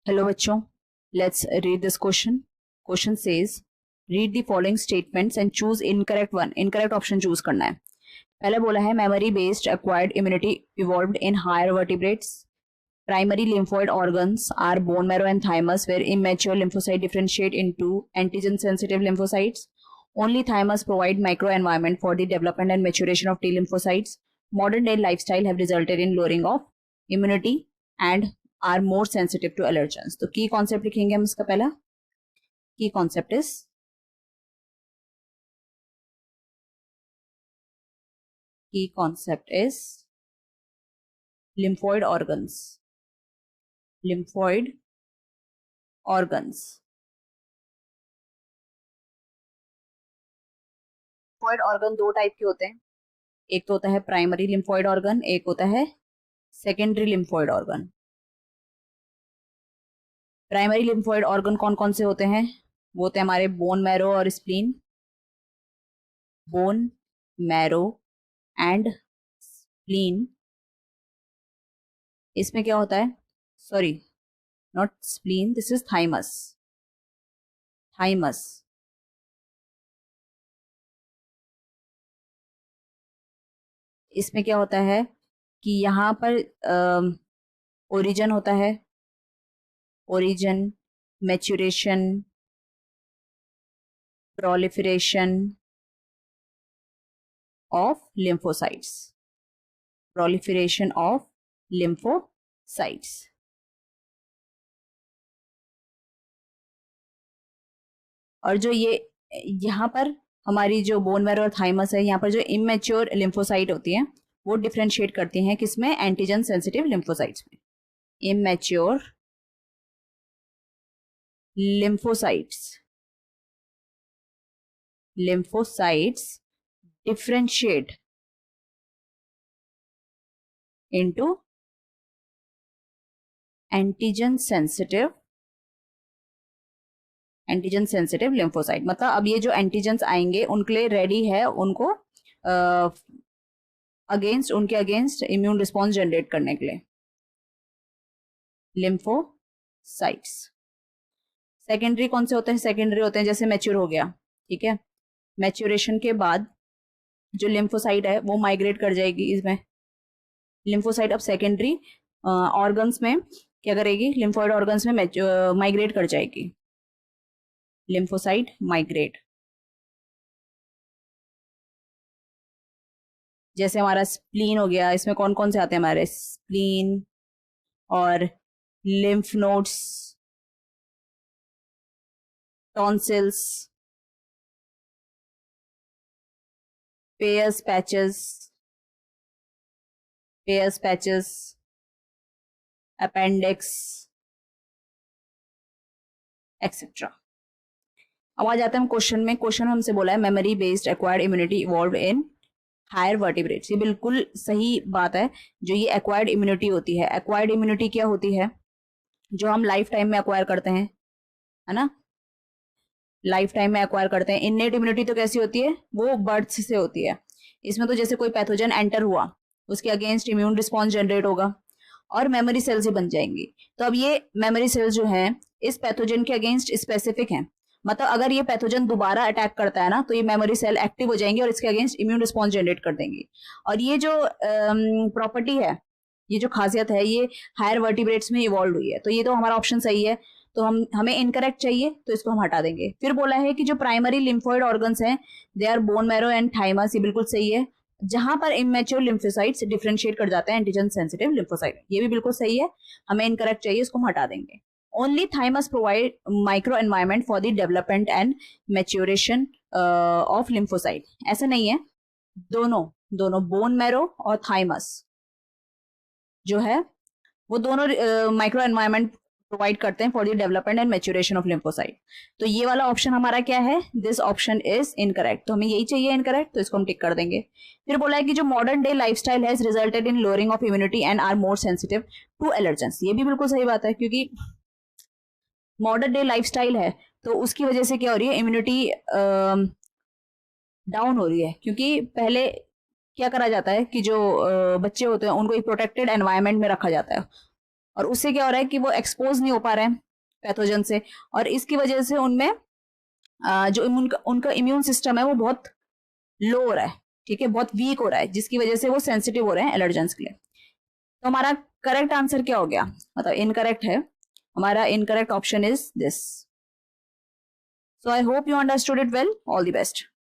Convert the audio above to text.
Hello बच्चों, let's read this question. Question says read the following statements and choose incorrect one. Incorrect option choose करना है. पहले बोला है memory based acquired immunity evolved in higher vertebrates. Primary lymphoid organs are bone marrow and thymus, where immature lymphocyte differentiate into antigen sensitive lymphocytes. Only thymus provide microenvironment for the development and maturation of T lymphocytes. Modern day lifestyle have resulted in lowering of immunity and are more sensitive to allergens. तो की concept लिखेंगे हम इसका. पहला की concept is lymphoid organs. lymphoid organs. lymphoid organ दो type के होते हैं. एक तो होता है प्राइमरी lymphoid organ, एक होता है secondary lymphoid organ. Primary lymphoid organ कौन कौन से होते हैं? वो होते हैं हमारे बोन मैरो और spleen. Bone marrow and spleen. इसमें क्या होता है? Sorry, not spleen, this is thymus. Thymus. इसमें क्या होता है कि यहाँ पर ओरिजिन होता है. Origin, maturation, proliferation of lymphocytes. proliferation of lymphocytes. और जो ये यहाँ पर हमारी जो बोन मैरो और थाइमस है, यहाँ पर जो इमेच्योर लिम्फोसाइट होती हैं वो डिफरेंशिएट करती हैं किसमें? एंटीजन सेंसिटिव लिम्फोसाइट्स में. Immature lymphocytes differentiate into antigen sensitive lymphocyte. मतलब अब ये जो एंटीजेंस आएंगे उनके लिए रेडी है उनको उनके अगेंस्ट इम्यून रिस्पॉन्स जनरेट करने के लिए. लिम्फोसाइट्स. सेकेंडरी कौन से होते हैं? सेकेंडरी होते हैं जैसे मैच्योर हो गया, ठीक है, मैच्योरेशन के बाद जो लिम्फोसाइट है वो माइग्रेट कर जाएगी इसमें. लिम्फोसाइट अब सेकेंडरी ऑर्गन्स में क्या करेगी? लिम्फोइड ऑर्गन्स में माइग्रेट कर जाएगी. Lymphocyte migrate. जैसे हमारा स्प्लीन हो गया, इसमें कौन कौन से आते हैं हमारे? स्प्लीन और lymph nodes, tonsils, pairs patches, appendix, etcetera. अब आ जाते हैं हम क्वेश्चन में. क्वेश्चन हमसे बोला है memory based acquired immunity evolved in higher vertebrates. ये बिल्कुल सही बात है. जो ये एक्वायर्ड इम्यूनिटी होती है, एक्वायर्ड इम्यूनिटी क्या होती है? जो हम लाइफ टाइम में एक्वायर करते हैं, है ना, लाइफ टाइम में एक्वायर करते हैं. इननेट इम्यूनिटी तो कैसी होती है? वो बर्थ से होती है. इसमें तो जैसे कोई पैथोजन एंटर हुआ उसके अगेंस्ट इम्यून रिस्पॉन्स जनरेट होगा और मेमोरी सेल्स ही बन जाएंगी. तो अब ये मेमोरी सेल्स जो हैं इस पैथोजन के अगेंस्ट स्पेसिफिक हैं. मतलब अगर ये पैथोजन दोबारा अटैक करता है ना तो ये मेमोरी सेल एक्टिव हो जाएंगे और इसके अगेंस्ट इम्यून रिस्पॉन्स जनरेट कर देंगी. और ये जो प्रॉपर्टी है, ये जो खासियत है, ये हायर वर्टिब्रेट्स में इवॉल्व हुई है. तो ये तो हमारा ऑप्शन सही है. तो हमें इनकरेक्ट चाहिए तो इसको हम हटा देंगे. फिर बोला है कि जो प्राइमरी लिम्फोइड ऑर्गन्स हैं they are bone marrow and thymus. ये बिल्कुल सही है. जहां पर इमेच्योर लिम्फोसाइट्स डिफरेंशिएट कर जाते हैं एंटीजन सेंसिटिव लिम्फोसाइट, ये भी बिल्कुल सही है. हमें इनकरेक्ट चाहिए, इसको हम हटा देंगे. Only thymus provide micro environment for the development and maturation of lymphocyte. ऐसा नहीं है. दोनों बोन मैरो और थाइमस जो है वो दोनों माइक्रो एनवायरमेंट प्रोवाइड करते हैं for the development and maturation of lymphocyte. तो ये वाला ऑप्शन हमारा क्या है? This option is incorrect. तो हमें यही चाहिए इनकरेक्ट, तो इसको हम टिक कर देंगे. फिर बोला है कि जो modern day lifestyle has resulted in lowering of immunity and are more sensitive to allergens. ये भी बिल्कुल सही बात है, क्योंकि मॉडर्न डे लाइफस्टाइल है तो उसकी वजह से क्या हो रही है? इम्यूनिटी डाउन हो रही है. क्योंकि पहले क्या करा जाता है कि जो बच्चे होते हैं उनको एक प्रोटेक्टेड एनवायरनमेंट में रखा जाता है और उससे क्या हो रहा है कि वो एक्सपोज नहीं हो पा रहे हैं पैथोजन से, और इसकी वजह से उनमें जो उनका इम्यून सिस्टम है वो बहुत लो हो रहा है, ठीक है, बहुत वीक हो रहा है, जिसकी वजह से वो सेंसिटिव हो रहे हैं एलर्जेंस के लिए। तो हमारा करेक्ट आंसर क्या हो गया, मतलब इनकरेक्ट है, हमारा incorrect option is this. So I hope you understood it well, all the best.